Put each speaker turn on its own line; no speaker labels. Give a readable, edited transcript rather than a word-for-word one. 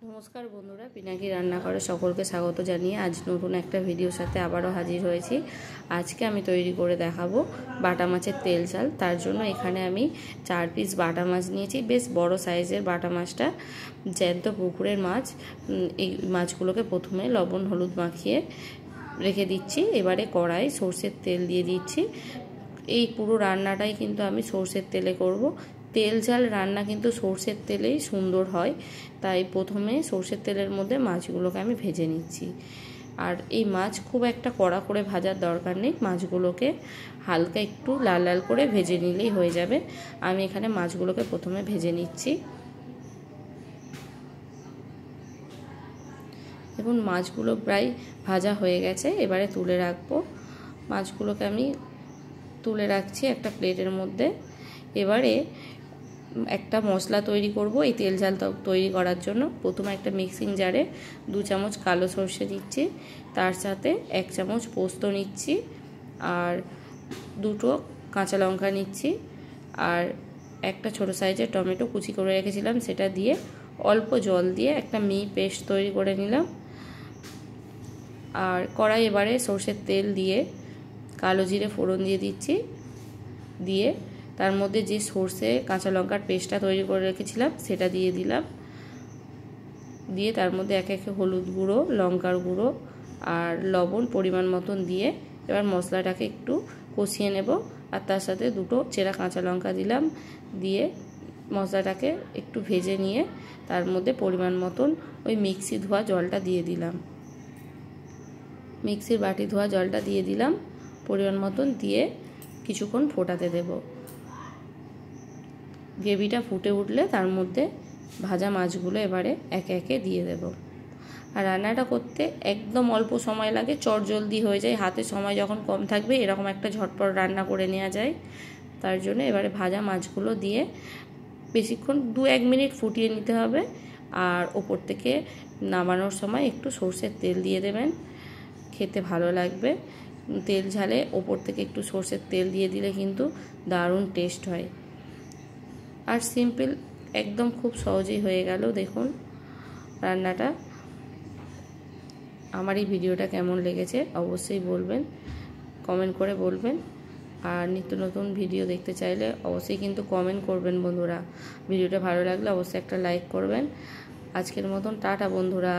নমস্কার বন্ধুরা, পিনাকি রান্নাঘরে সকলকে স্বাগত জানিয়ে আজ নতুন একটা ভিডিওর সাথে আবারও হাজির হয়েছি। আজকে আমি তৈরি করে দেখাবো বাটা মাছের তেল ঝাল। তার জন্য এখানে আমি 4 পিস বাটা মাছ নিয়েছি, বেশ বড় সাইজের বাটা মাছটা, জ্যান্ত পুকুরের মাছ। এই মাছগুলোকে প্রথমে লবণ হলুদ মাখিয়ে রেখে দিচ্ছি। এবারে কড়াই সর্ষের তেল দিয়ে দিচ্ছি। এই পুরো রান্নাটাই কিন্তু আমি সর্ষের তেলে করব। তেল ঝাল রান্না কিন্তু সর্ষের তেলেই সুন্দর হয়, তাই প্রথমে সর্ষের তেলের মধ্যে মাছগুলোকে আমি ভেজে নিচ্ছি। আর এই মাছ খুব একটা কড়া করে ভাজার দরকার নেই, মাছগুলোকে হালকা একটু লাল লাল করে ভেজে নিলেই হয়ে যাবে। আমি এখানে মাছগুলোকে প্রথমে ভেজে নিচ্ছি। দেখুন মাছগুলো প্রায় ভাজা হয়ে গেছে, এবারে তুলে রাখবো। মাছগুলোকে আমি তুলে রাখছি একটা প্লেটের মধ্যে। এবারে একটা মশলা তৈরি করব এই তেল ঝাল তৈরি করার জন্য। প্রথমে একটা মিক্সিং জারে 2 চামচ কালো সর্ষে দিচ্ছি, তার সাথে 1 চামচ পোস্ত নিচ্ছি, আর 2টো কাঁচা লঙ্কা নিচ্ছি, আর একটা ছোট সাইজের টমেটো কুচি করে রেখেছিলাম সেটা দিয়ে অল্প জল দিয়ে একটা মিহি পেস্ট তৈরি করে নিলাম। আর কড়াই এবারে সর্ষের তেল দিয়ে কালো জিরে ফোড়ন দিয়ে দিচ্ছি, দিয়ে তার মধ্যে যে সর্ষে কাঁচা লঙ্কার পেস্টটা তৈরি করে রেখেছিলাম সেটা দিয়ে দিলাম। দিয়ে তার মধ্যে একে একে হলুদ গুঁড়ো, লঙ্কার গুঁড়ো আর লবণ পরিমাণ মতন দিয়ে এবার মশলাটাকে একটু কষিয়ে নেব। আর তার সাথে 2টো চেরা কাঁচা লঙ্কা দিলাম, দিয়ে মশলাটাকে একটু ভেজে নিয়ে তার মধ্যে পরিমাণ মতন ওই মিক্সি ধোয়া জলটা দিয়ে দিলাম। মিক্সির বাটি ধোয়া জলটা দিয়ে দিলাম পরিমাণ মতন, দিয়ে কিছুক্ষণ ফোটাতে দেব। গ্রেভিটা ফুটে উঠলে তার মধ্যে ভাজা মাছগুলো এবারে একে একে দিয়ে দেব। আর রান্নাটা করতে একদম অল্প সময় লাগে, চটজলদি হয়ে যায়। হাতে সময় যখন কম থাকবে এরকম একটা ঝটপট রান্না করে নেওয়া যায়। তার জন্য এবারে ভাজা মাছগুলো দিয়ে বেশিক্ষণ 2-1 মিনিট ফুটিয়ে নিতে হবে। আর ওপর থেকে নামানোর সময় একটু সর্ষের তেল দিয়ে দেবেন, খেতে ভালো লাগবে। তেল ঝালে ওপর থেকে একটু সর্ষের তেল দিয়ে দিলে কিন্তু দারুণ টেস্ট হয়। আর সিম্পল, একদম খুব সহজেই হয়ে গেল দেখুন রান্নাটা। আমার এই ভিডিওটা কেমন লেগেছে অবশ্যই বলবেন, কমেন্ট করে বলবেন। আর নিত্য নতুন ভিডিও দেখতে চাইলে অবশ্যই কিন্তু কমেন্ট করবেন বন্ধুরা। ভিডিওটা ভালো লাগলে অবশ্যই একটা লাইক করবেন। আজকের মতন টাটা বন্ধুরা।